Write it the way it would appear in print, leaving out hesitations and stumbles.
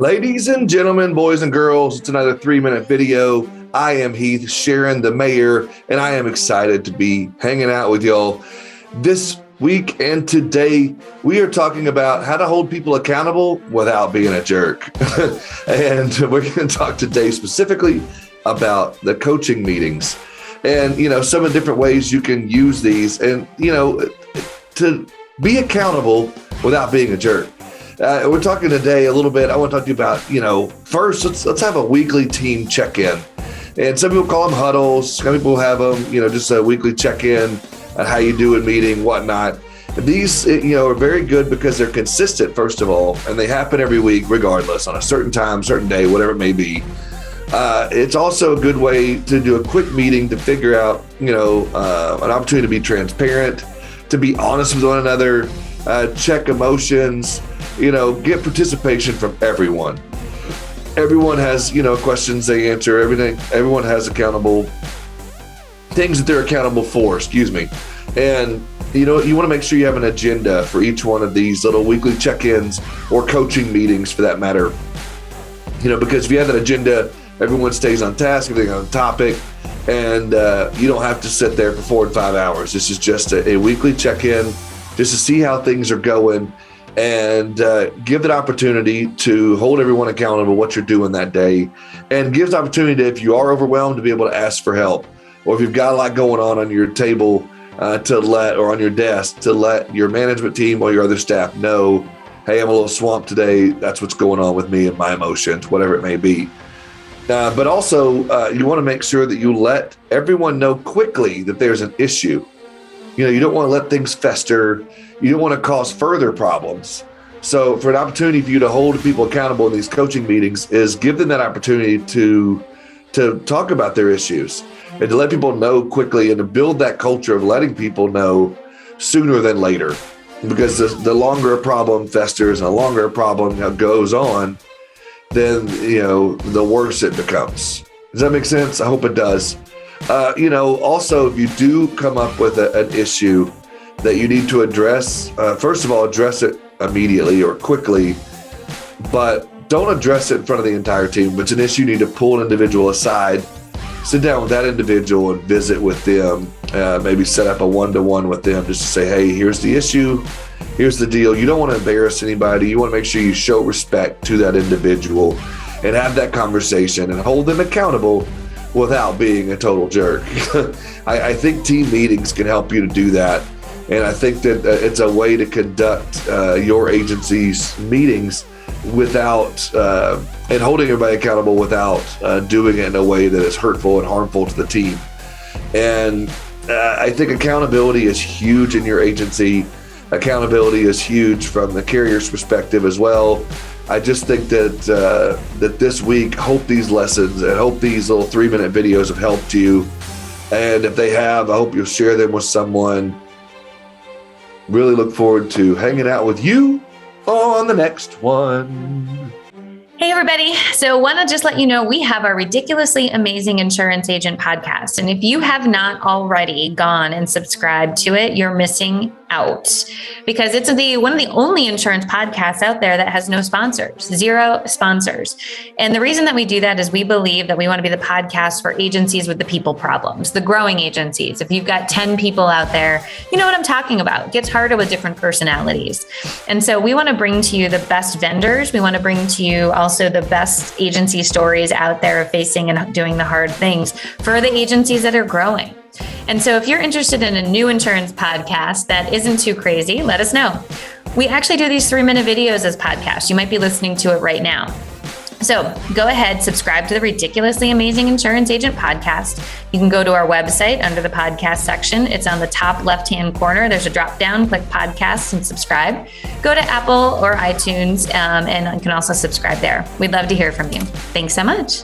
Ladies and gentlemen, boys and girls, it's another 3-minute video. I am Heath, Sharon, the mayor, and I am excited to be hanging out with y'all this week. And today we are talking about how to hold people accountable without being a jerk. And we're going to talk today specifically about the coaching meetings and, some of the different ways you can use these and, to be accountable without being a jerk. We're talking today a little bit. I want to talk to you about, first, let's have a weekly team check-in. And some people call them huddles. Some people have them, just a weekly check-in on how you do a meeting, whatnot. These, are very good because they're consistent, first of all, and they happen every week, regardless, on a certain time, certain day, whatever it may be. It's also a good way to do a quick meeting to figure out, an opportunity to be transparent, to be honest with one another, check emotions, get participation from everyone. Everyone has, questions they answer, everything. Everyone has things that they're accountable for, And, you want to make sure you have an agenda for each one of these little weekly check-ins or coaching meetings for that matter. Because if you have that agenda, everyone stays on task, everything on topic, and you don't have to sit there for 4 and 5 hours. This is just a weekly check-in just to see how things are going and give that opportunity to hold everyone accountable what you're doing that day, and gives opportunity to, if you are overwhelmed, to be able to ask for help, or if you've got a lot going on your table or on your desk, to let your management team or your other staff know, hey, I'm a little swamped today. That's what's going on with me and my emotions, whatever it may be. But also, you want to make sure that you let everyone know quickly that there's an issue. You don't want to let things fester. You don't want to cause further problems. So for an opportunity for you to hold people accountable in these coaching meetings is give them that opportunity to talk about their issues and to let people know quickly and to build that culture of letting people know sooner than later. Because the longer a problem festers and the longer a problem goes on, then, the worse it becomes. Does that make sense? I hope it does. Also, if you do come up with an issue that you need to address, first of all, address it immediately or quickly, but don't address it in front of the entire team. If it's an issue, you need to pull an individual aside, sit down with that individual and visit with them, maybe set up a one-to-one with them just to say, hey, here's the issue, here's the deal. You don't want to embarrass anybody. You want to make sure you show respect to that individual and have that conversation and hold them accountable without being a total jerk. I think team meetings can help you to do that. And I think that it's a way to conduct your agency's meetings without, and holding everybody accountable without doing it in a way that is hurtful and harmful to the team. And I think accountability is huge in your agency. Accountability is huge from the carrier's perspective as well. I just think that that this week, hope these lessons and hope these little 3-minute videos have helped you. And if they have, I hope you'll share them with someone. Really look forward to hanging out with you on the next one. Hey, everybody. So want to just let you know, we have our Ridiculously Amazing Insurance Agent podcast. And if you have not already gone and subscribed to it, you're missing out, because it's one of the only insurance podcasts out there that has no sponsors, 0 sponsors. And the reason that we do that is we believe that we want to be the podcast for agencies with the people problems, the growing agencies. If you've got 10 people out there, you know what I'm talking about. It gets harder with different personalities. And so we want to bring to you the best vendors. We want to bring to you also the best agency stories out there facing and doing the hard things for the agencies that are growing. And so if you're interested in a new insurance podcast that isn't too crazy, let us know. We actually do these 3-minute videos as podcasts. You might be listening to it right now. So go ahead, subscribe to the Ridiculously Amazing Insurance Agent podcast. You can go to our website under the podcast section. It's on the top left-hand corner. There's a drop down, click podcasts and subscribe. Go to Apple or iTunes and you can also subscribe there. We'd love to hear from you. Thanks so much.